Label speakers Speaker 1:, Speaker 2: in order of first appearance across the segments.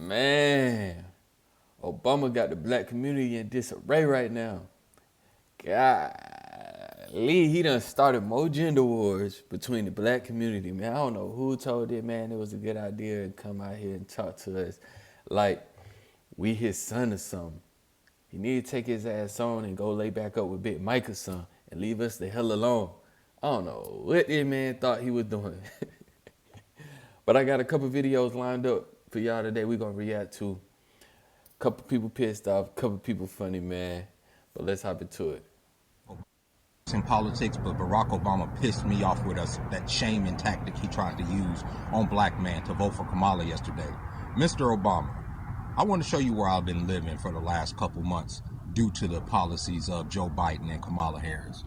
Speaker 1: Man, Obama got the black community in disarray right now. Golly, he done started more gender wars between the black community, man. I don't know who told it, man, it was a good idea to come out here and talk to us like we his son or something. He need to take his ass on and go lay back up with Big Micah's son and leave us the hell alone. I don't know what this man thought he was doing. But I got a couple videos lined up for y'all today. We're going to react to a couple people pissed off, a couple people funny, man. But let's hop into it.
Speaker 2: In politics, but Barack Obama pissed me off with that shaming tactic he tried to use on black men to vote for Kamala yesterday. Mr. Obama, I want to show you where I've been living for the last couple months due to the policies of Joe Biden and Kamala Harris.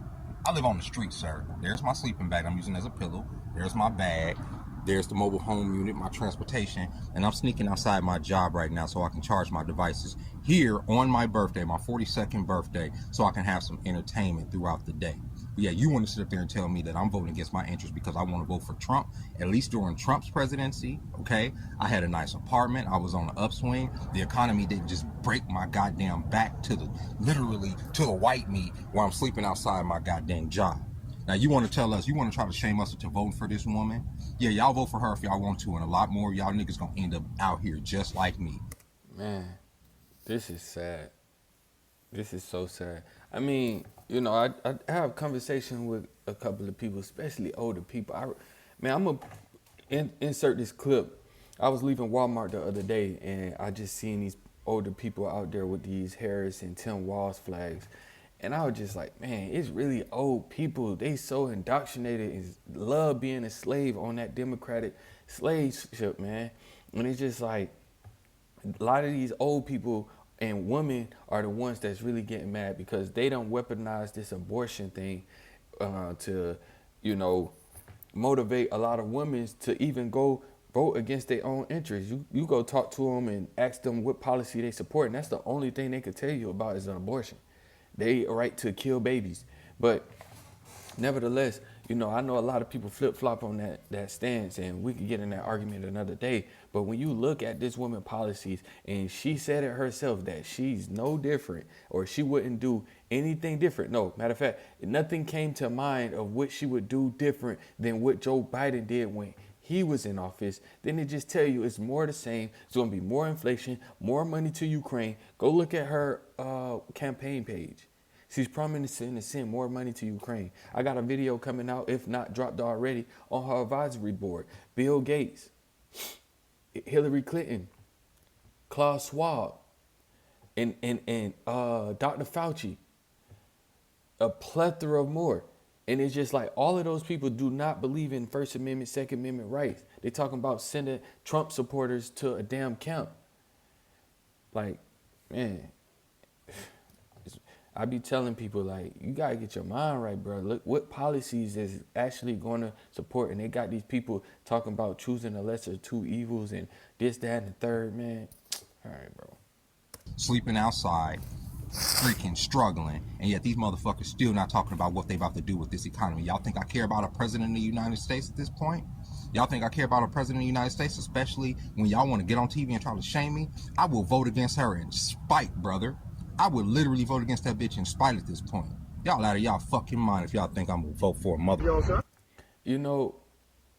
Speaker 2: I live on the street, sir. There's my sleeping bag I'm using as a pillow. There's my bag. There's the mobile home unit, my transportation, and I'm sneaking outside my job right now so I can charge my devices here on my birthday, my 42nd birthday, so I can have some entertainment throughout the day. But yeah, you want to sit up there and tell me that I'm voting against my interests because I want to vote for Trump, at least during Trump's presidency, okay? I had a nice apartment. I was on the upswing. The economy didn't just break my goddamn back literally to the white meat while I'm sleeping outside my goddamn job. Now, you want to tell us, you want to try to shame us into voting for this woman? Yeah, y'all vote for her if y'all want to, and a lot more of y'all niggas gonna end up out here just like me.
Speaker 1: Man, this is sad. This is so sad. I mean, you know, I have conversation with a couple of people, especially older people. I'm going to insert this clip. I was leaving Walmart the other day, and I just seen these older people out there with these Harris and Tim Walz flags. And I was just like, man, it's really old people. They so indoctrinated and love being a slave on that democratic slave ship, man. And it's just like a lot of these old people and women are the ones that's really getting mad because they don't weaponize this abortion thing to, you know, motivate a lot of women to even go vote against their own interests. You go talk to them and ask them what policy they support, and that's the only thing they could tell you about is an abortion. They right to kill babies. But nevertheless, you know, I know a lot of people flip-flop on that stance, and we could get in that argument another day. But when you look at this woman's policies, and she said it herself that she's no different, or she wouldn't do anything different. No, matter of fact, nothing came to mind of what she would do different than what Joe Biden did when he was in office. Then it just tell you it's more the same. It's going to be more inflation, more money to Ukraine. Go look at her campaign page. She's promising to send more money to Ukraine. I got a video coming out, if not dropped already, on her advisory board. Bill Gates, Hillary Clinton, Klaus Schwab, and Dr. Fauci, a plethora of more. And it's just like all of those people do not believe in First Amendment, Second Amendment rights. They're talking about sending Trump supporters to a damn camp. Like, man, I be telling people, like, you got to get your mind right, bro. Look what policies is actually going to support. And they got these people talking about choosing the lesser of two evils and this, that, and the third, man. All right, bro.
Speaker 2: Sleeping outside, freaking struggling, and yet these motherfuckers still not talking about what they about to do with this economy. Y'all think I care about a president of the United States at this point? Y'all think I care about a president of the United States, especially when y'all want to get on TV and try to shame me? I will vote against her in spite, brother. I would literally vote against that bitch in spite at this point. Y'all out of y'all fucking mind if y'all think I'm gonna vote for a mother.
Speaker 1: You know,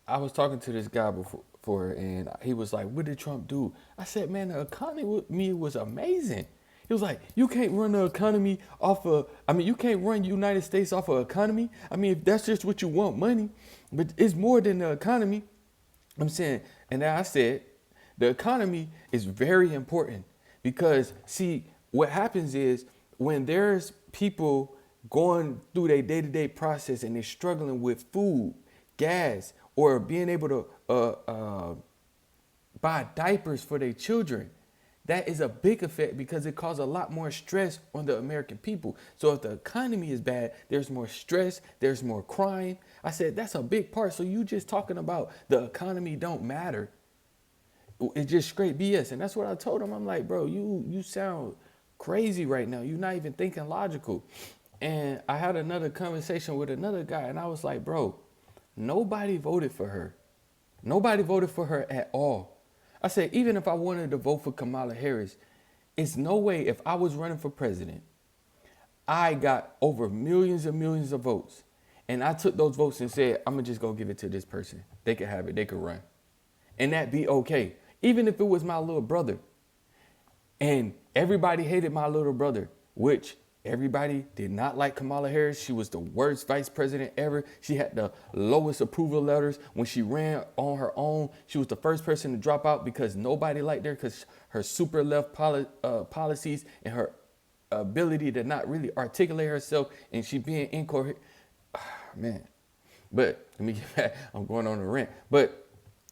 Speaker 1: I was talking to this guy before, and he was like, what did Trump do? I said, man, the economy with me was amazing. He was like, you can't run the economy you can't run United States off of economy. I mean, if that's just what you want, money, but it's more than the economy. I'm saying, and then I said, the economy is very important because, see, what happens is when there's people going through their day-to-day process and they're struggling with food, gas, or being able to buy diapers for their children, that is a big effect because it causes a lot more stress on the American people. So if the economy is bad, there's more stress, there's more crime. I said, that's a big part. So you just talking about the economy don't matter. It's just straight BS. And that's what I told him. I'm like, bro, you sound crazy right now. You're not even thinking logical. And I had another conversation with another guy, and I was like, bro, nobody voted for her. Nobody voted for her at all. I said, even if I wanted to vote for Kamala Harris, it's no way if I was running for president, I got over millions and millions of votes. And I took those votes and said, I'm going to just go give it to this person. They could have it. They could run. And that'd be okay. Even if it was my little brother. And everybody hated my little brother, which everybody did not like Kamala Harris. She was the worst vice president ever. She had the lowest approval letters. When she ran on her own, she was the first person to drop out because nobody liked her because her super left policies and her ability to not really articulate herself, and she being incoherent. Man. But let me get back. I'm going on a rant. But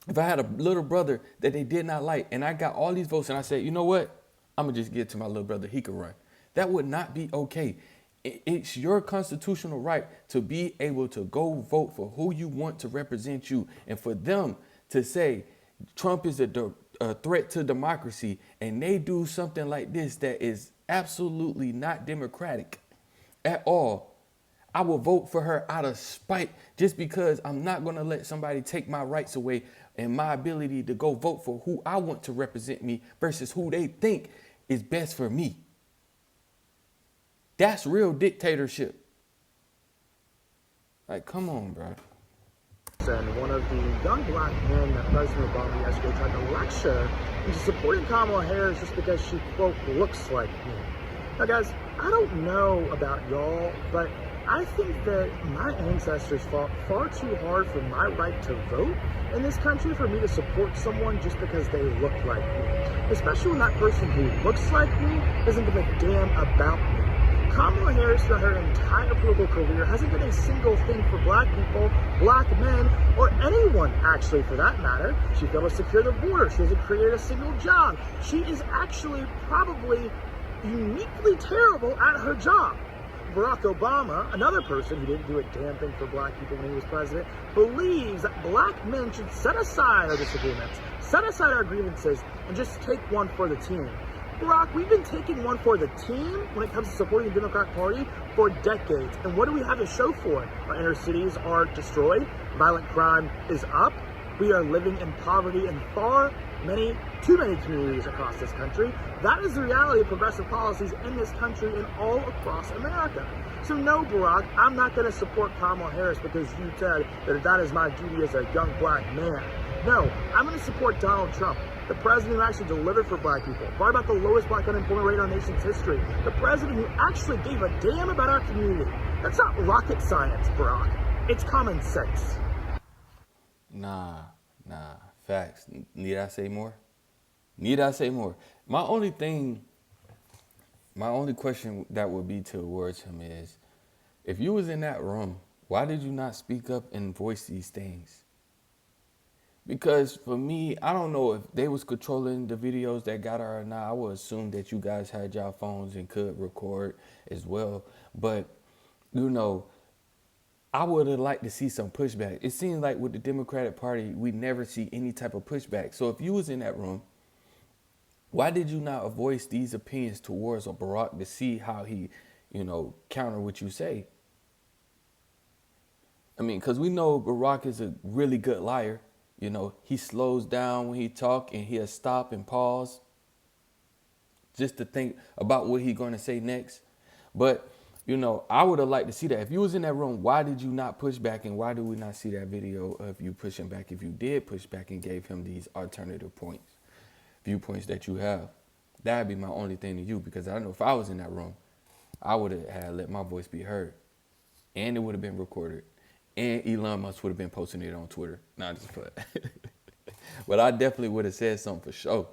Speaker 1: if I had a little brother that they did not like and I got all these votes and I said, you know what? I'm going to just give it to my little brother. He could run. That would not be okay. It's your constitutional right to be able to go vote for who you want to represent you. And for them to say Trump is a threat to democracy and they do something like this that is absolutely not democratic at all, I will vote for her out of spite just because I'm not going to let somebody take my rights away and my ability to go vote for who I want to represent me versus who they think is best for me. That's real dictatorship. Like, come on, bro.
Speaker 3: And one of the young black men that President Obama yesterday tried to lecture into supporting Kamala Harris just because she, quote, looks like me. Now, guys, I don't know about y'all, but I think that my ancestors fought far too hard for my right to vote in this country for me to support someone just because they look like me. Especially when that person who looks like me doesn't give a damn about me. Kamala Harris, throughout her entire political career, hasn't done a single thing for black people, black men, or anyone, actually, for that matter. She failed to secure the border. She hasn't created a single job. She is actually probably uniquely terrible at her job. Barack Obama, another person who didn't do a damn thing for black people when he was president, believes that black men should set aside our disagreements, set aside our grievances, and just take one for the team. Barack, we've been taking one for the team when it comes to supporting the Democratic Party for decades. And what do we have to show for it? Our inner cities are destroyed. Violent crime is up. We are living in poverty in too many communities across this country. That is the reality of progressive policies in this country and all across America. So no, Barack, I'm not going to support Kamala Harris because you said that is my duty as a young black man. No, I'm going to support Donald Trump, the president who actually delivered for black people, brought about the lowest black unemployment rate in our nation's history, the president who actually gave a damn about our community. That's not rocket science, Barack. It's common sense.
Speaker 1: Nah. Facts. Need I say more? Need I say more? My only question that would be towards him is, if you was in that room, why did you not speak up and voice these things? Because for me, I don't know if they was controlling the videos that got her or not. I would assume that you guys had y'all phones and could record as well. But, you know, I would have liked to see some pushback. It seems like with the Democratic Party, we never see any type of pushback. So if you was in that room, why did you not voice these opinions towards Barack to see how he, counter what you say? I mean, because we know Barack is a really good liar. He slows down when he talk and he'll stop and pause just to think about what he's going to say next. But I would have liked to see that. If you was in that room, why did you not push back? And why do we not see that video of you pushing back? If you did push back and gave him these alternative viewpoints that you have, that'd be my only thing to you. Because I know if I was in that room, I would have had let my voice be heard. And it would have been recorded. And Elon Musk would have been posting it on Twitter. Not just play. But I definitely would have said something for sure.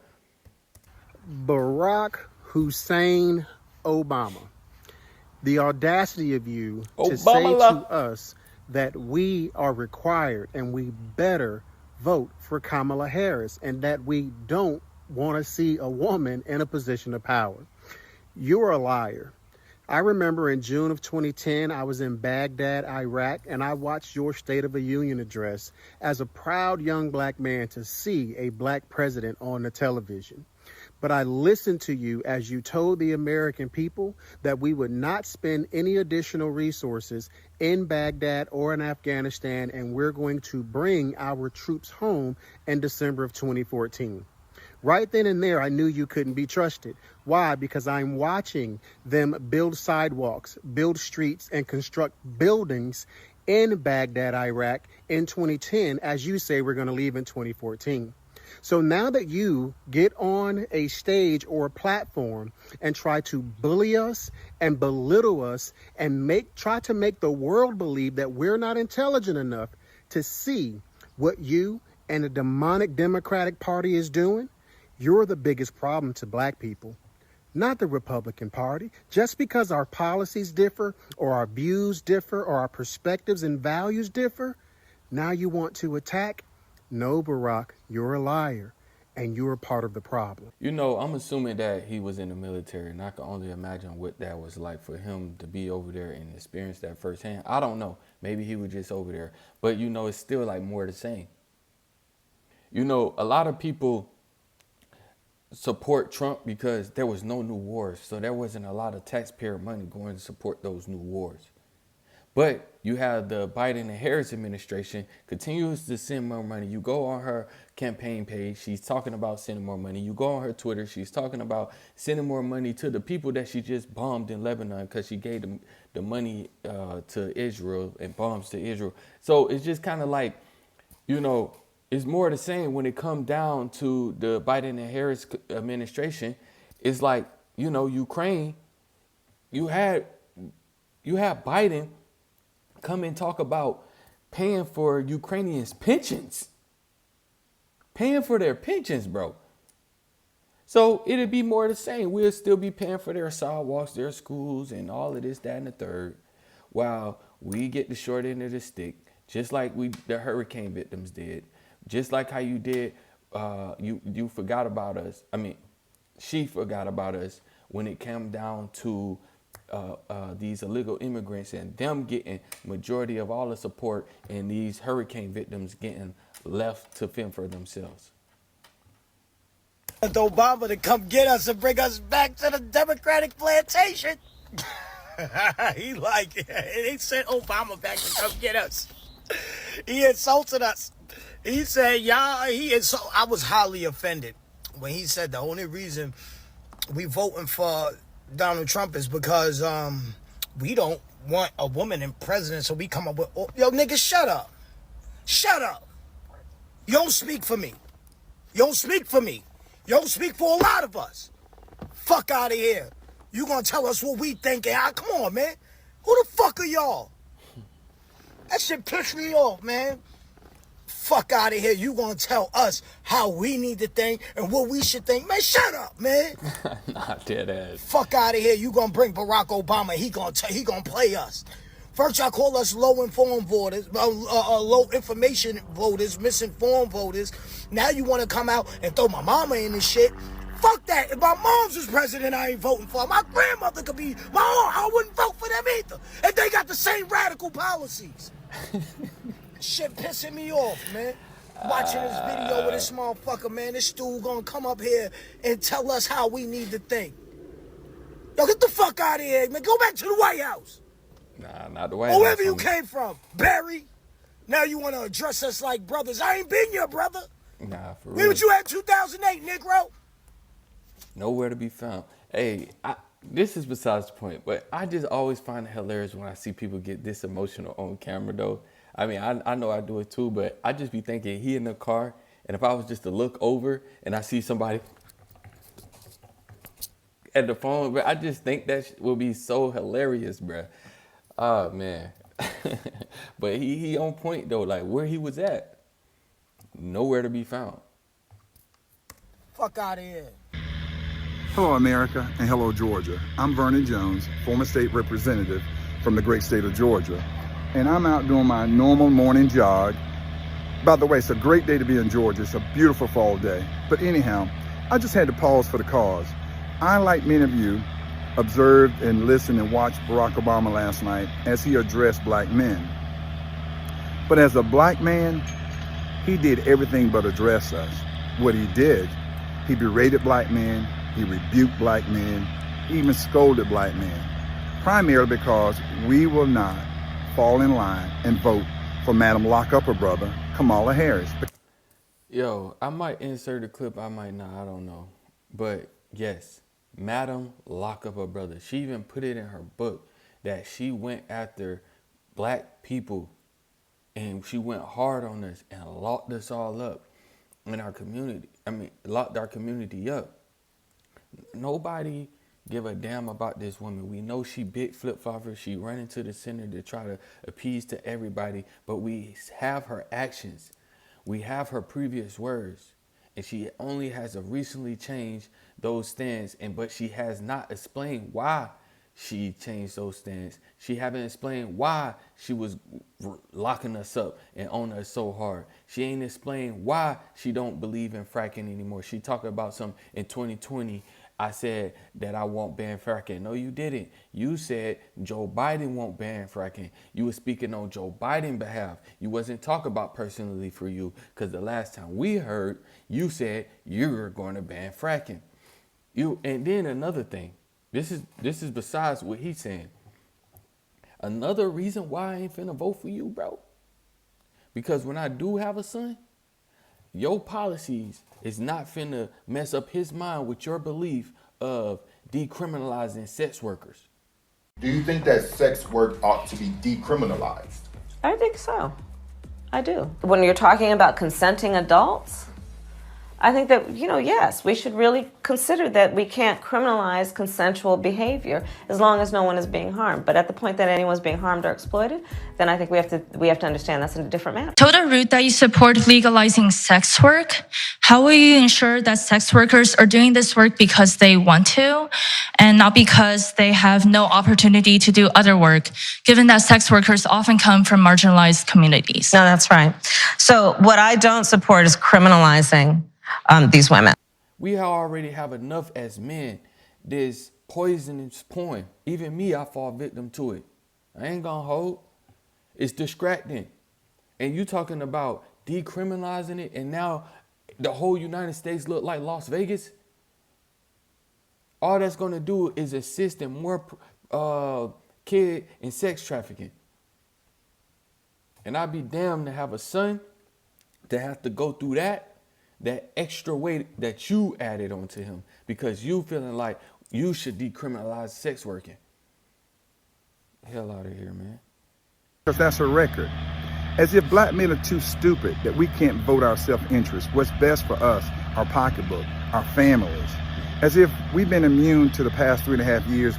Speaker 4: Barack Hussein Obama. The audacity of you to say to us that we are required and we better vote for Kamala Harris and that we don't want to see a woman in a position of power. You're a liar. I remember in June of 2010, I was in Baghdad, Iraq, and I watched your State of the Union address as a proud young black man to see a black president on the television. But I listened to you as you told the American people that we would not spend any additional resources in Baghdad or in Afghanistan, and we're going to bring our troops home in December of 2014. Right then and there, I knew you couldn't be trusted. Why? Because I'm watching them build sidewalks, build streets, and construct buildings in Baghdad, Iraq in 2010, as you say we're going to leave in 2014. So now that you get on a stage or a platform and try to bully us and belittle us and try to make the world believe that we're not intelligent enough to see what you and the demonic Democratic Party is doing, you're the biggest problem to black people, not the Republican Party. Just because our policies differ or our views differ or our perspectives and values differ, now you want to attack? No, Barack, you're a liar and you're part of the problem.
Speaker 1: You know, I'm assuming that he was in the military, and I can only imagine what that was like for him to be over there and experience that firsthand. I don't know. Maybe he was just over there. But, you know, it's still like more the same. You know, a lot of people support Trump because there was no new wars. So there wasn't a lot of taxpayer money going to support those new wars. But you have the Biden and Harris administration continues to send more money. You go on her campaign page, she's talking about sending more money. You go on her Twitter, she's talking about sending more money to the people that she just bombed in Lebanon because she gave them the money to Israel and bombs to Israel. So it's just kind of like, you know, it's more the same when it comes down to the Biden and Harris administration. It's like, you know, Ukraine, you had Biden come and talk about paying for Ukrainians' pensions. Paying for their pensions, bro. So it'd be more the same. We'll still be paying for their sidewalks, their schools, and all of this, that, and the third, while we get the short end of the stick, just like the hurricane victims did. Just like how you did, you forgot about us. I mean, she forgot about us when it came down to these illegal immigrants and them getting majority of all the support and these hurricane victims getting left to fend for themselves.
Speaker 5: Obama to come get us and bring us back to the Democratic plantation. He sent Obama back to come get us. He insulted us. He said, I was highly offended when he said the only reason we voting for Donald Trump is because we don't want a woman in president, so we come up with, yo, nigga, shut up. Shut up. You don't speak for me. You don't speak for me. You don't speak for a lot of us. Fuck out of here. You gonna tell us what we think? Come on, man. Who the fuck are y'all? That shit pissed me off, man. Fuck out of here. You gonna tell us how we need to think and what we should think? Man, shut up, man.
Speaker 1: Not dead ass.
Speaker 5: Fuck out of here. You gonna bring Barack Obama. He gonna play us. First y'all call us low-informed voters, low information voters, misinformed voters. Now you want to come out and throw my mama in this shit. Fuck that. If my mom's was president, I ain't voting for her. My grandmother could be my own. I wouldn't vote for them either. And they got the same radical policies. Shit pissing me off, man. Watching this video with this motherfucker, man. This dude gonna come up here and tell us how we need to think. Yo, get the fuck out of here, man. Go back to the White House.
Speaker 1: Nah, not the White House.
Speaker 5: Wherever you came from, Barry. Now you want to address us like brothers. I ain't been your brother.
Speaker 1: Nah, for real.
Speaker 5: Where was you at 2008, Negro?
Speaker 1: Nowhere to be found. Hey, this is besides the point, but I just always find it hilarious when I see people get this emotional on camera, though. I mean, I know I do it too, but I just be thinking he in the car, and if I was just to look over and I see somebody at the phone, bro, I just think that will be so hilarious, bro. Oh, man. But he on point, though. Like, where he was at, nowhere to be found.
Speaker 5: Fuck out of here.
Speaker 6: Hello, America, and hello, Georgia. I'm Vernon Jones, former state representative from the great state of Georgia. And I'm out doing my normal morning jog. By the way, it's a great day to be in Georgia. It's a beautiful fall day. But anyhow, I just had to pause for the cause. I, like many of you, observed and listened and watched Barack Obama last night as he addressed black men. But as a black man, he did everything but address us. What he did, he berated black men, he rebuked black men, he even scolded black men, primarily because we will not fall in line and vote for Madam Lock Up Her Brother, Kamala Harris.
Speaker 1: Yo, I might insert a clip, I might not, I don't know. But yes, Madam lock up her brother. She even put it in her book that she went after black people and she went hard on us and locked us all up in our community. I mean, locked our community up. Nobody give a damn about this woman. We know she big flip flopper. She running to the center to try to appease to everybody, but we have her actions. We have her previous words, and she only has a recently changed those stands. But she has not explained why she changed those stands. She haven't explained why she was locking us up and on us so hard. She ain't explained why she don't believe in fracking anymore. She talking about some in 2020. I said that I won't ban fracking. No, you didn't. You said Joe Biden won't ban fracking. You were speaking on Joe Biden's behalf. You wasn't talking about personally for you, because the last time we heard, you said you're going to ban fracking. And then another thing. This is besides what he's saying. Another reason why I ain't finna vote for you, bro. Because when I do have a son, your policies is not finna mess up his mind with your belief of decriminalizing sex workers.
Speaker 7: Do you think that sex work ought to be decriminalized?
Speaker 8: I think so. I do. When you're talking about consenting adults, I think that, yes, we should really consider that we can't criminalize consensual behavior as long as no one is being harmed. But at the point that anyone's being harmed or exploited, then I think we have to understand that's a different matter.
Speaker 9: Told the route that you support legalizing sex work. How will you ensure that sex workers are doing this work because they want to and not because they have no opportunity to do other work, given that sex workers often come from marginalized communities?
Speaker 8: No, that's right. So what I don't support is criminalizing these women.
Speaker 1: We already have enough as men. This poisonous porn. Even me, I fall victim to it. I ain't gonna hold. It's distracting. And you talking about decriminalizing it, and now the whole United States look like Las Vegas? All that's gonna do is assist in more kid and sex trafficking. And I'd be damned to have a son to have to go through that extra weight that you added onto him because you feeling like you should decriminalize sex working. Hell out of here, man.
Speaker 6: Because that's her record. As if black men are too stupid that we can't vote our self-interest, what's best for us, our pocketbook, our families. As if we've been immune to the past 3.5 years,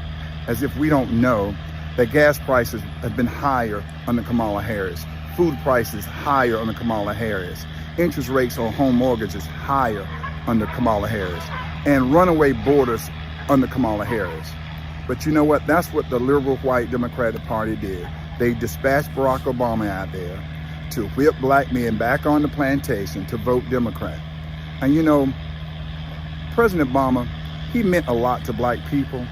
Speaker 6: as if we don't know that gas prices have been higher under Kamala Harris, food prices higher under Kamala Harris, interest rates on home mortgages higher under Kamala Harris, and runaway borders under Kamala Harris. But you know what? That's what the liberal white Democratic Party did. They dispatched Barack Obama out there to whip black men back on the plantation to vote Democrat. And President Obama, he meant a lot to black people,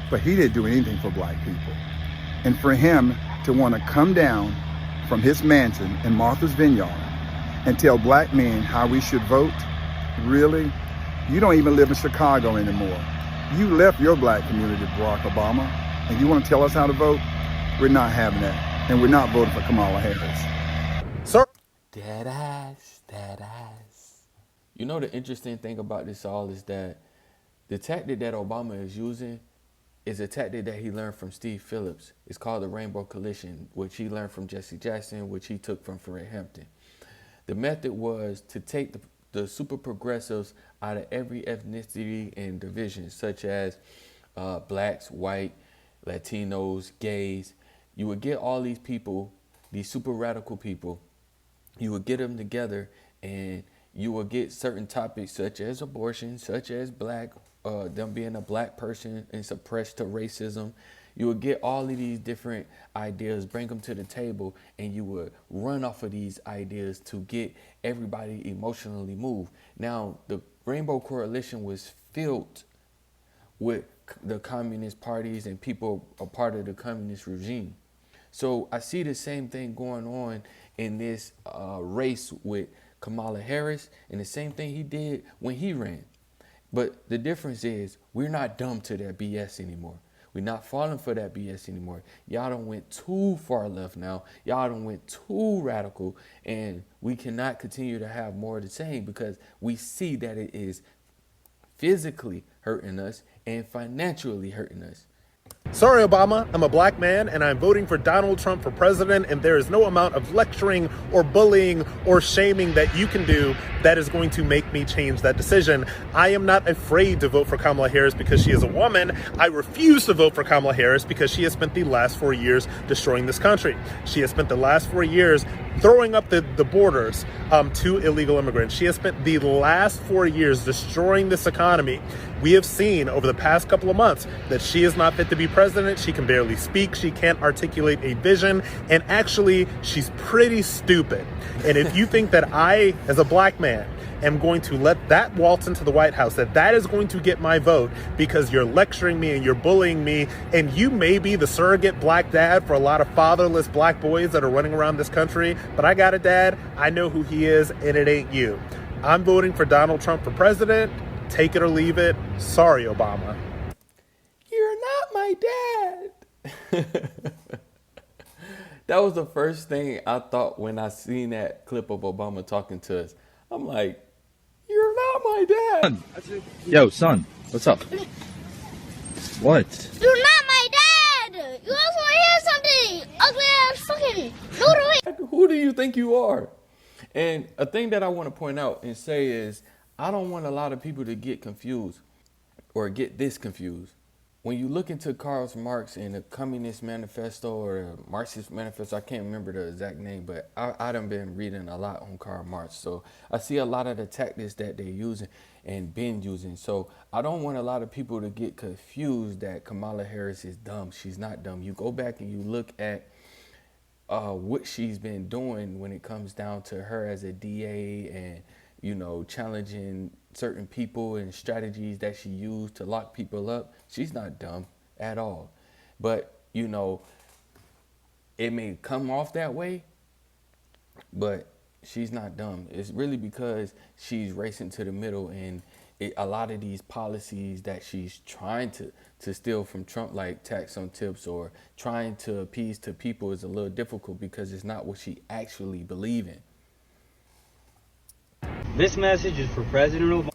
Speaker 6: but he didn't do anything for black people. And for him to want to come down from his mansion in Martha's Vineyard and tell black men how we should vote, really? You don't even live in Chicago anymore. You left your black community, Barack Obama, and you want to tell us how to vote? We're not having that, and we're not voting for Kamala Harris.
Speaker 7: Sir?
Speaker 1: Dead ass, dead ass. You know the interesting thing about this all is that the tactic that Obama is using is a tactic that he learned from Steve Phillips. It's called the Rainbow Coalition, which he learned from Jesse Jackson, which he took from Fred Hampton. The method was to take the super progressives out of every ethnicity and division, such as blacks, white, Latinos, gays. You would get all these people, these super radical people, you would get them together and you will get certain topics such as abortion, such as black, them being a black person and suppressed to racism. You would get all of these different ideas, bring them to the table, and you would run off of these ideas to get everybody emotionally moved. Now, the Rainbow Coalition was filled with the communist parties and people a part of the communist regime. So I see the same thing going on in this race with Kamala Harris, and the same thing he did when he ran. But the difference is we're not dumb to that BS anymore. We're not falling for that BS anymore. Y'all done went too far left now. Y'all done went too radical, and we cannot continue to have more of the same because we see that it is physically hurting us and financially hurting us.
Speaker 10: Sorry, Obama, I'm a black man and I'm voting for Donald Trump for president, and there is no amount of lecturing or bullying or shaming that you can do that is going to make me change that decision. I am not afraid to vote for Kamala Harris because she is a woman. I refuse to vote for Kamala Harris because she has spent the last 4 years destroying this country. She has spent the last 4 years throwing up the borders to illegal immigrants. She has spent the last 4 years destroying this economy. We have seen over the past couple of months that she is not fit to be president. She can barely speak. She can't articulate a vision. And actually, she's pretty stupid. And if you think that I, as a black man, am going to let that waltz into the White House, that is going to get my vote because you're lecturing me and you're bullying me, and you may be the surrogate black dad for a lot of fatherless black boys that are running around this country, but I got a dad, I know who he is, and it ain't you. I'm voting for Donald Trump for president. Take it or leave it. Sorry, Obama.
Speaker 1: You're not my dad. That was the first thing I thought when I seen that clip of Obama talking to us. I'm like, you're not my dad.
Speaker 11: Yo, son, what's up? What?
Speaker 12: You're not my dad! You also want to hear something! Ugly ass fucking noodle.
Speaker 1: Who do you think you are? And a thing that I want to point out and say is, I don't want a lot of people to get confused or get this confused. When you look into Karl Marx and the Communist Manifesto or the Marxist Manifesto, I can't remember the exact name, but I done been reading a lot on Karl Marx. So I see a lot of the tactics that they're using and been using. So I don't want a lot of people to get confused that Kamala Harris is dumb. She's not dumb. You go back and you look at what she's been doing when it comes down to her as a DA and, you know, challenging certain people and strategies that she used to lock people up. She's not dumb at all. But, you know, it may come off that way, but she's not dumb. It's really because she's racing to the middle, and a lot of these policies that she's trying to steal from Trump, like tax on tips or trying to appease to people, is a little difficult because it's not what she actually believes in.
Speaker 13: This message is for President Obama.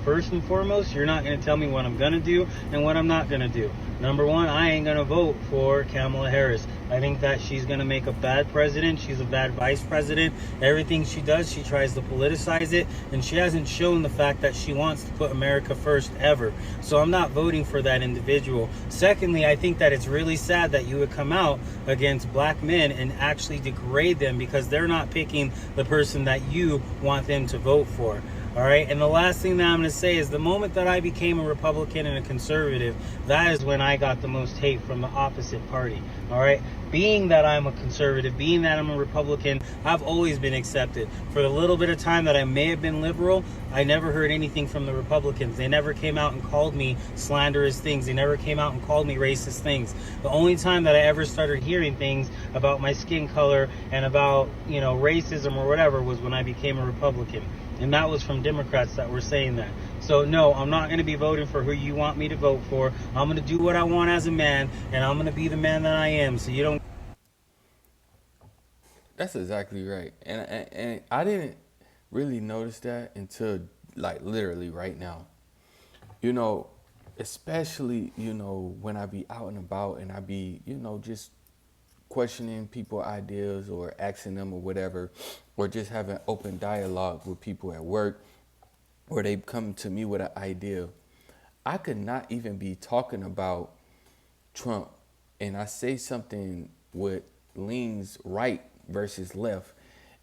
Speaker 13: First and foremost, you're not going to tell me what I'm going to do and what I'm not going to do. Number one, I ain't going to vote for Kamala Harris. I think that she's going to make a bad president. She's a bad vice president. Everything she does, she tries to politicize it, and she hasn't shown the fact that she wants to put America first ever. So I'm not voting for that individual. Secondly, I think that it's really sad that you would come out against black men and actually degrade them because they're not picking the person that you want them to vote for. All right. And the last thing that I'm going to say is the moment that I became a Republican and a conservative, that is when I got the most hate from the opposite party. All right. Being that I'm a conservative, being that I'm a Republican, I've always been accepted. For the little bit of time that I may have been liberal, I never heard anything from the Republicans. They never came out and called me slanderous things. They never came out and called me racist things. The only time that I ever started hearing things about my skin color and about, you know, racism or whatever was when I became a Republican. And that was from Democrats that were saying that. So no, I'm not going to be voting for who you want me to vote for. I'm going to do what I want as a man, and I'm going to be the man that I am. So you don't.
Speaker 1: That's exactly right. And I didn't really notice that until like literally right now. You know, especially, you know, when I be out and about and I be, you know, just questioning people's ideas or asking them or whatever, or just having open dialogue with people at work, or they come to me with an idea. I could not even be talking about Trump and I say something with leans right versus left,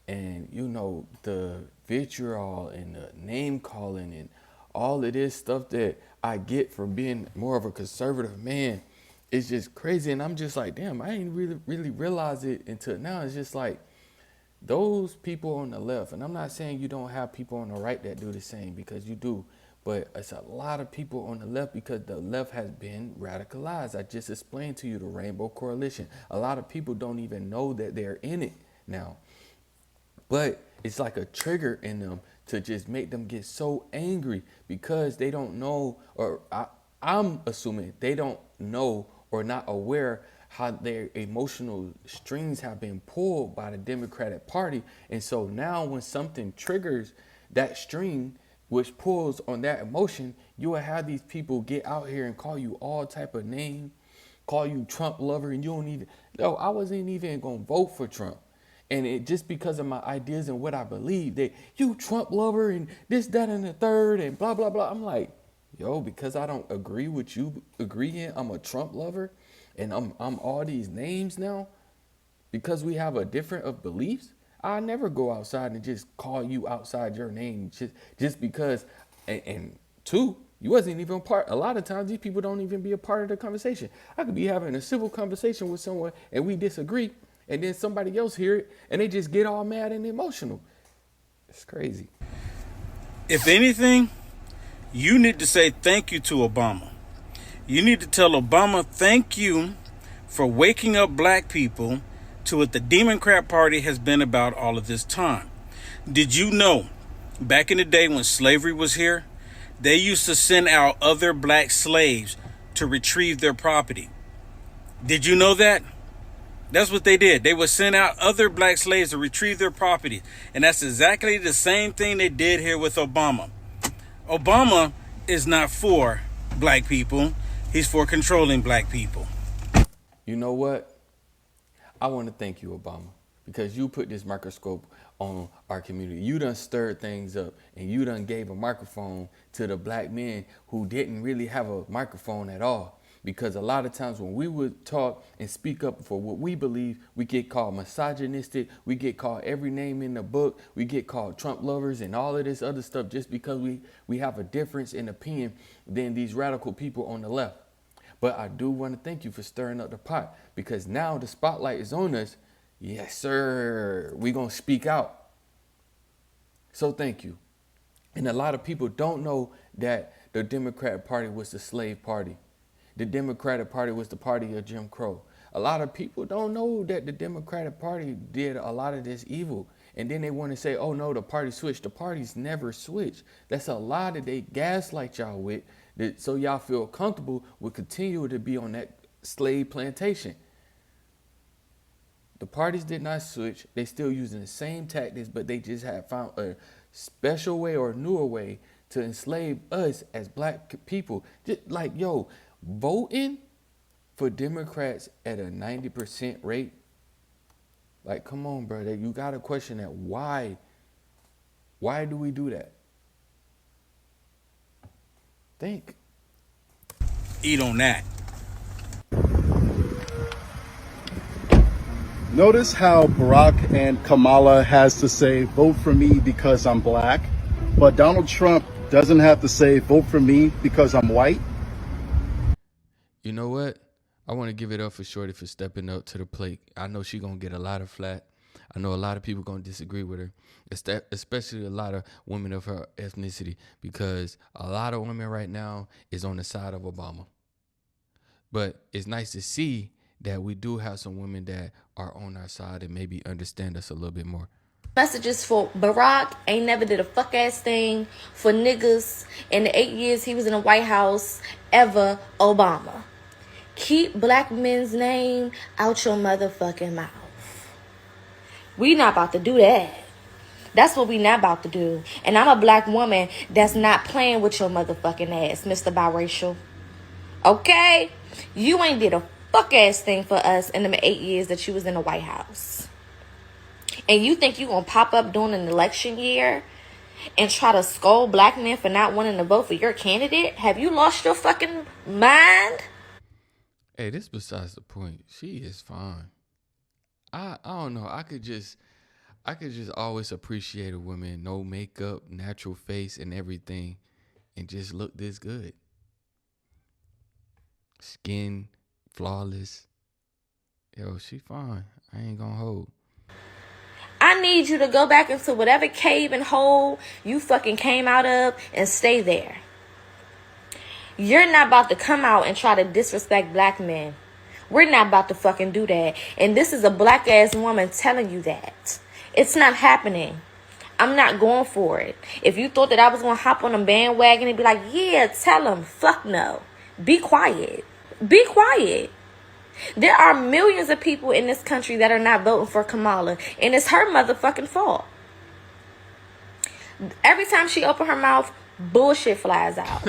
Speaker 1: and you know, the vitriol and the name calling and all of this stuff that I get from being more of a conservative man, it's just crazy. And I'm just like, damn, I ain't really realize it until now. It's just like those people on the left, and I'm not saying you don't have people on the right that do the same, because you do, but it's a lot of people on the left because the left has been radicalized. I just explained to you the Rainbow Coalition. A lot of people don't even know that they're in it now, but it's like a trigger in them to just make them get so angry because they don't know, or I'm assuming they don't know or not aware how their emotional strings have been pulled by the Democratic Party. And so now when something triggers that string, which pulls on that emotion, you will have these people get out here and call you all type of name, call you Trump lover, and you don't even, no, I wasn't even gonna vote for Trump. And it just because of my ideas and what I believe, that you Trump lover and this, that, and the third, and blah, blah, blah. I'm like, yo, because I don't agree with you agreeing, I'm a Trump lover, and I'm all these names now, because we have a different of beliefs. I never go outside and just call you outside your name just because. And two, you wasn't even a part. A lot of times these people don't even be a part of the conversation. I could be having a civil conversation with someone and we disagree, and then somebody else hear it and they just get all mad and emotional. It's crazy.
Speaker 14: If anything, you need to say thank you to Obama. You need to tell Obama thank you for waking up black people to what the Democrat Party has been about all of this time. Did you know, back in the day when slavery was here, they used to send out other black slaves to retrieve their property? Did you know that? That's what they did. They would send out other black slaves to retrieve their property. And that's exactly the same thing they did here with Obama. Obama is not for black people. He's for controlling black people.
Speaker 1: You know what? I want to thank you, Obama, because you put this microscope on our community. You done stirred things up, and you done gave a microphone to the black men who didn't really have a microphone at all. Because a lot of times when we would talk and speak up for what we believe, we get called misogynistic, we get called every name in the book, we get called Trump lovers and all of this other stuff just because we have a difference in opinion than these radical people on the left. But I do want to thank you for stirring up the pot, because now the spotlight is on us. Yes, sir. We're going to speak out. So thank you. And a lot of people don't know that the Democratic Party was the slave party. The Democratic Party was the party of Jim Crow. A lot of people don't know that the Democratic Party did a lot of this evil. And then they want to say, oh no, the party switched. The parties never switch. That's a lie that they gaslight y'all with, so y'all feel comfortable with continue to be on that slave plantation. The parties did not switch. They still using the same tactics, but they just have found a special way or a newer way to enslave us as black people. Just like, yo, voting for Democrats at a 90% rate. Like, come on, brother. You got to question that. Why? Why do we do that? Think.
Speaker 14: Eat on that.
Speaker 15: Notice how Barack and Kamala has to say, vote for me because I'm black, but Donald Trump doesn't have to say, vote for me because I'm white.
Speaker 1: You know what? I want to give it up for Shorty for stepping up to the plate. I know she's going to get a lot of flack. I know a lot of people going to disagree with her, especially a lot of women of her ethnicity, because a lot of women right now is on the side of Obama. But it's nice to see that we do have some women that are on our side and maybe understand us a little bit more.
Speaker 16: Messages for Barack ain't never did a fuck ass thing for niggas in the 8 years he was in the White House ever. Obama. Keep black men's name out your motherfucking mouth. We not about to do that. That's what we not about to do. And I'm a black woman that's not playing with your motherfucking ass, Mr. Biracial. Okay? You ain't did a fuck ass thing for us in the 8 years that you was in the White House. And you think you gonna pop up during an election year and try to scold black men for not wanting to vote for your candidate? Have you lost your fucking mind?
Speaker 1: Hey, this besides the point. She is fine. I don't know. I could just always appreciate a woman, no makeup, natural face and everything, and just look this good. Skin flawless. Yo, she fine. I ain't gonna hold.
Speaker 16: I need you to go back into whatever cave and hole you fucking came out of and stay there. You're not about to come out and try to disrespect black men. We're not about to fucking do that. And this is a black ass woman telling you that. It's not happening. I'm not going for it. If you thought that I was going to hop on a bandwagon and be like, yeah, tell them. Fuck no. Be quiet. Be quiet. There are millions of people in this country that are not voting for Kamala, and it's her motherfucking fault. Every time she open her mouth, bullshit flies out.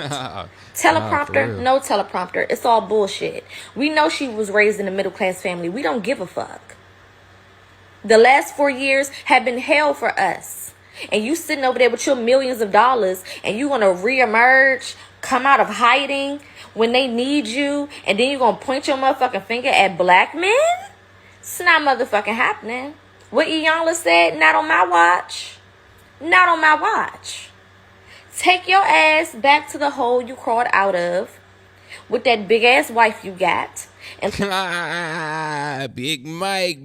Speaker 16: Teleprompter, no teleprompter. It's all bullshit. We know she was raised in a middle class family. We don't give a fuck. The last 4 years have been hell for us. And you sitting over there with your millions of dollars and you gonna reemerge, come out of hiding when they need you, and then you gonna point your motherfucking finger at black men? It's not motherfucking happening. What Iyanla said, not on my watch. Not on my watch. Take your ass back to the hole you crawled out of with that big ass wife you got. And
Speaker 1: Big Mike.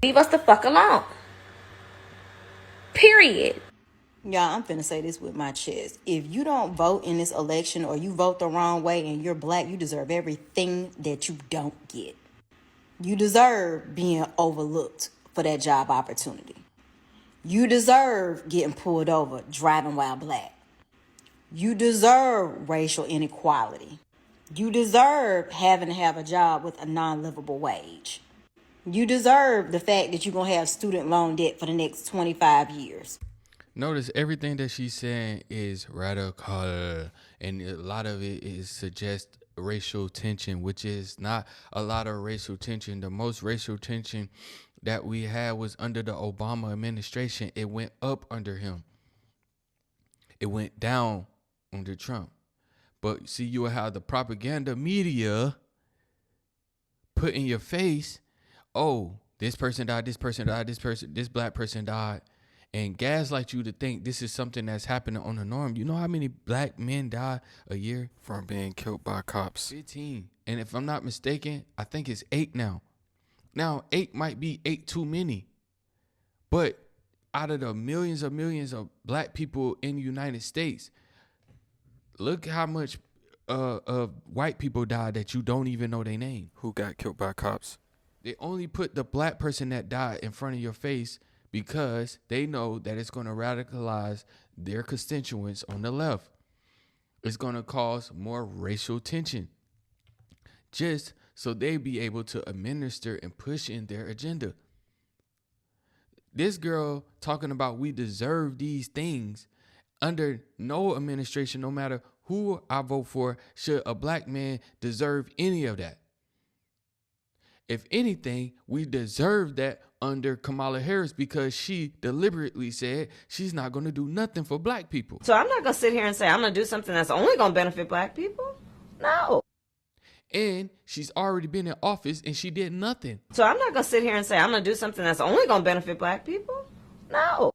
Speaker 16: Leave us the fuck alone. Period.
Speaker 17: Y'all, I'm finna say this with my chest. If you don't vote in this election, or you vote the wrong way and you're black, you deserve everything that you don't get. You deserve being overlooked for that job opportunity. You deserve getting pulled over driving while black. You deserve racial inequality. You deserve having to have a job with a non-livable wage. You deserve the fact that you're going to have student loan debt for the next 25 years.
Speaker 1: Notice everything that she's saying is radical, and a lot of it is suggest racial tension, which is not a lot of racial tension. The most racial tension that we had was under the Obama administration. It went up under him. It went down under Trump. But see, you will have the propaganda media put in your face, oh, this person died, this black person died, and gaslight you to think this is something that's happening on the norm. You know how many black men die a year
Speaker 18: from being killed by cops?
Speaker 1: 15. And if I'm not mistaken, I think it's 8 now. Now, 8 might be 8 too many. But out of the millions of black people in the United States, look how much of white people died that you don't even know their name.
Speaker 18: Who got killed by cops?
Speaker 1: They only put the black person that died in front of your face because they know that it's going to radicalize their constituents on the left. It's going to cause more racial tension, just so they be able to administer and push in their agenda. This girl talking about we deserve these things. Under no administration, no matter who I vote for, should a black man deserve any of that. If anything, we deserve that under Kamala Harris, because she deliberately said she's not going to do nothing for black people.
Speaker 8: So I'm not going to sit here and say I'm going to do something that's only going to benefit black people. No.
Speaker 1: And she's already been in office and she did nothing.
Speaker 8: So I'm not going to sit here and say I'm going to do something that's only going to benefit black people. No.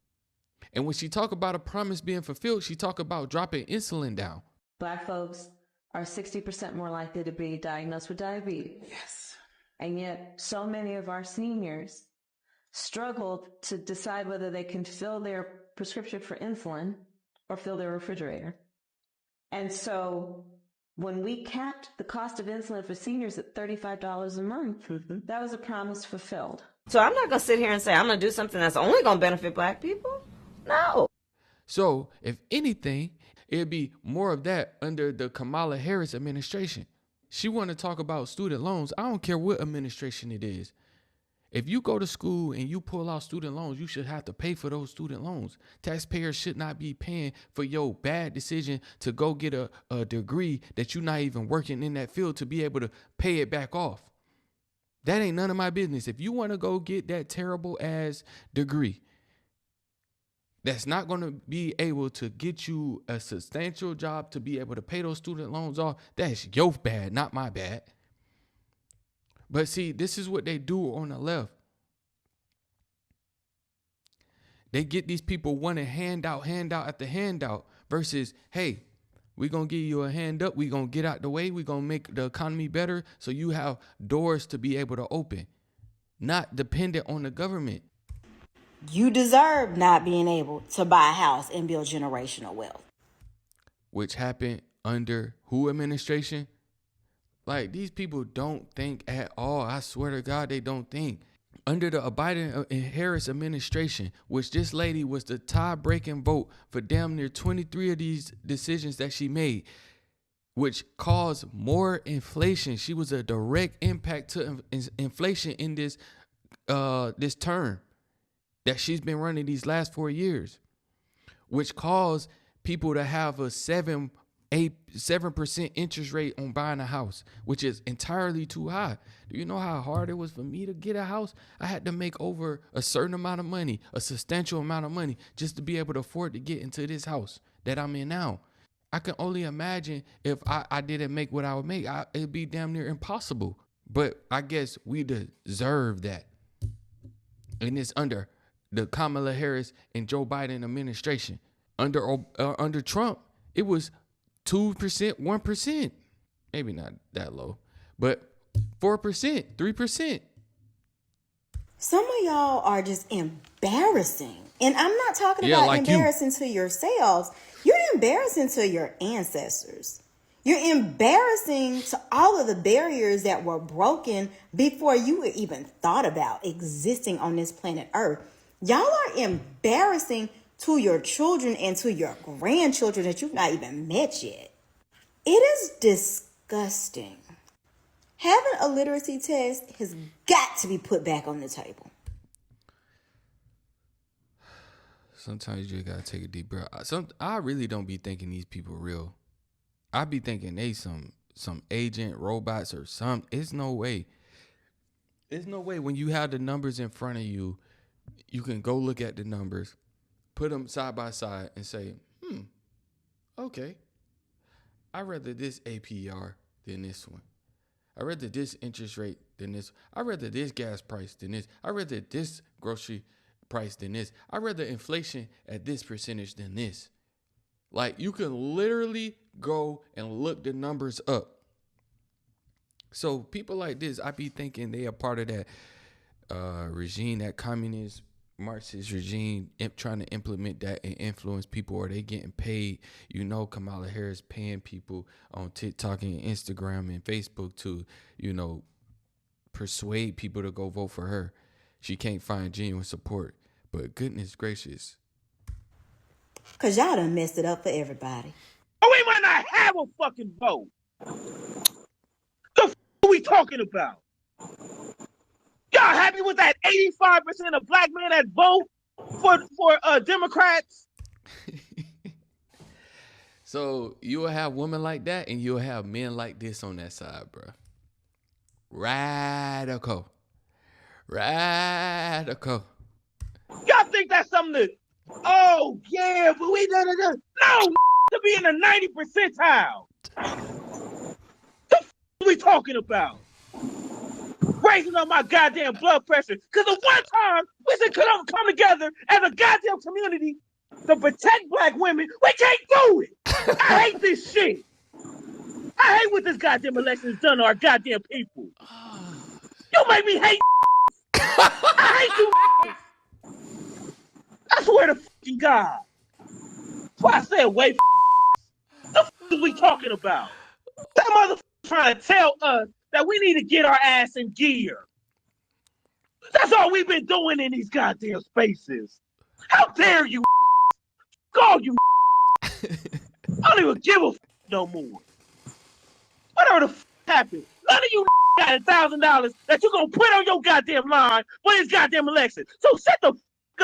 Speaker 1: And when she talk about a promise being fulfilled, she talk about dropping insulin down.
Speaker 19: Black folks are 60% more likely to be diagnosed with diabetes. Yes. And yet so many of our seniors struggle to decide whether they can fill their prescription for insulin or fill their refrigerator. And so when we capped the cost of insulin for seniors at $35 a month, that was a promise fulfilled.
Speaker 8: So I'm not going to sit here and say I'm going to do something that's only going to benefit black people. No.
Speaker 1: So if anything, it'd be more of that under the Kamala Harris administration. She want to talk about student loans. I don't care what administration it is. If you go to school and you pull out student loans, you should have to pay for those student loans. Taxpayers should not be paying for your bad decision to go get a degree that you're not even working in that field to be able to pay it back off. That ain't none of my business. If you want to go get that terrible ass degree that's not going to be able to get you a substantial job to be able to pay those student loans off, that's your bad, not my bad. But see, this is what they do on the left. They get these people wanting handout after handout versus, hey, we're going to give you a hand up. We're going to get out the way. We're going to make the economy better so you have doors to be able to open, not dependent on the government.
Speaker 17: You deserve not being able to buy a house and build generational wealth.
Speaker 1: Which happened under who administration? Like, these people don't think at all. I swear to God, they don't think. Under the Biden and Harris administration, which this lady was the tie-breaking vote for damn near 23 of these decisions that she made. which caused more inflation. She was a direct impact to inflation in this term that she's been running these last 4 years, which caused people to have a 7% interest rate on buying a house, which is entirely too high. Do you know how hard it was for me to get a house? I had to make over a certain amount of money, a substantial amount of money, just to be able to afford to get into this house that I'm in now. I can only imagine if I didn't make what I would make, it'd be damn near impossible. But I guess we deserve that. And it's under the Kamala Harris and Joe Biden administration. Under Trump, it was 2%, 1%. Maybe not that low, but 4%, 3%.
Speaker 17: Some of y'all are just embarrassing. And I'm not talking about
Speaker 1: like
Speaker 17: embarrassing to yourselves. You're embarrassing to your ancestors. You're embarrassing to all of the barriers that were broken before you were even thought about existing on this planet Earth. Y'all are embarrassing to your children and to your grandchildren that you've not even met yet. It is disgusting. Having a literacy test has got to be put back on the table.
Speaker 1: Sometimes you gotta take a deep breath. I really don't be thinking these people real. I be thinking they some agent robots or something. It's no way. There's no way when you have the numbers in front of you, you can go look at the numbers, put them side by side and say, okay. I'd rather this APR than this one. I'd rather this interest rate than this. I'd rather this gas price than this. I'd rather this grocery price than this. I'd rather inflation at this percentage than this. Like, you can literally go and look the numbers up. So people like this, I be thinking they are part of that regime, that communist Marxist regime, trying to implement that and influence people, or they getting paid. You know, Kamala Harris paying people on TikTok and Instagram and Facebook to, persuade people to go vote for her. She can't find genuine support. But goodness gracious.
Speaker 17: Because y'all done messed it up for everybody.
Speaker 20: Oh, we might not have a fucking vote. The f are we talking about? Y'all happy with that 85% of black men that vote for Democrats?
Speaker 1: So you will have women like that, and you'll have men like this on that side, bro. Radical.
Speaker 20: Y'all think that's something to, oh yeah, but we no, to be in the 90 percentile. The f are we talking about? Raising up my goddamn blood pressure. Because the one time we should come together as a goddamn community to protect black women, we can't do it. I hate this shit. I hate what this goddamn election has done to our goddamn people. You make me hate. I hate you. I swear to fucking God. That's why I said wait. The f is we talking about? That motherfucker trying to tell us that we need to get our ass in gear. That's all we've been doing in these goddamn spaces. How dare you? Call you. I don't even give a no more. Whatever the happened, none of you got $1,000 that you're gonna put on your goddamn line for this goddamn election. So shut the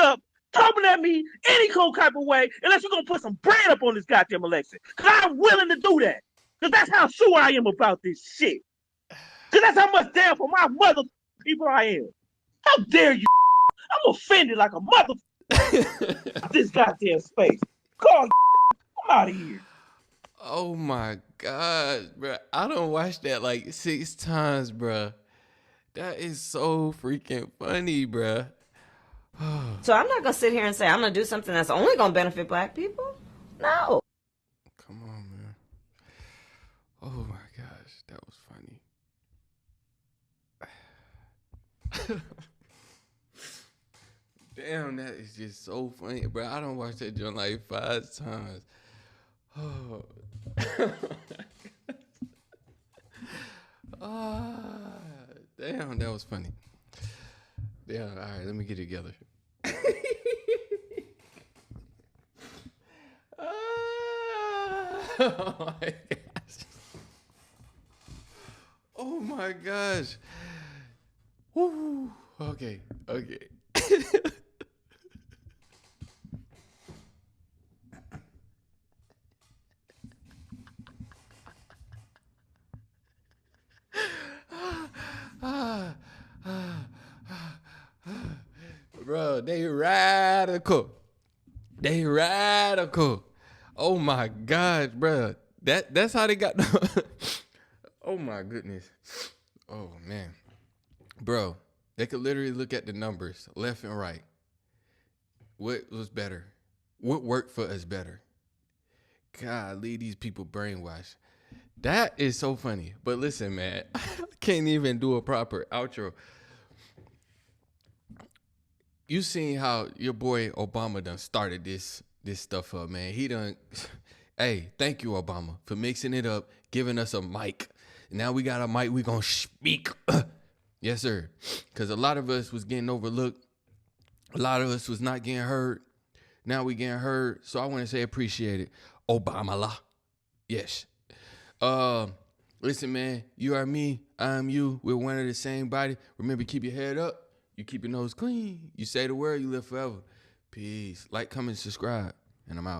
Speaker 20: up, talking at me any cold type of way, unless you're gonna put some bread up on this goddamn election. Cause I'm willing to do that. Cause that's how sure I am about this shit. Cause that's how much damn for my mother people I am. How dare you? I'm offended like a mother. This goddamn space. Call. I'm out of here.
Speaker 1: Oh my God, bro! I don't watch that like 6 times, bro. That is so freaking funny, bro.
Speaker 8: So I'm not gonna sit here and say I'm gonna do something that's only gonna benefit black people. No.
Speaker 1: Come on, man. Oh my gosh, that was funny. Damn, that is just so funny, bro. I don't watch that joint like 5 times. Oh. Damn, that was funny. Damn, all right, let me get it together. Oh my gosh. my gosh. Woo. Okay. Bro, they radical. Oh my gosh, bro. That's how they got. Oh my goodness. Oh man, bro. They could literally look at the numbers left and right. What was better? What worked for us better? God, leave these people brainwashed. That is so funny. But listen, man, I can't even do a proper outro. You seen how your boy Obama done started this stuff up, man. He done. Hey, thank you, Obama, for mixing it up, giving us a mic. Now we got a mic, we gonna speak. Yes, sir. Because a lot of us was getting overlooked. A lot of us was not getting heard. Now we getting heard. So I want to say appreciate it. Obama. Yes. Listen, man, you are me, I'm you. We're one of the same body. Remember, keep your head up. You keep your nose clean. You say the word, you live forever. Peace. Like, comment, subscribe. And I'm out.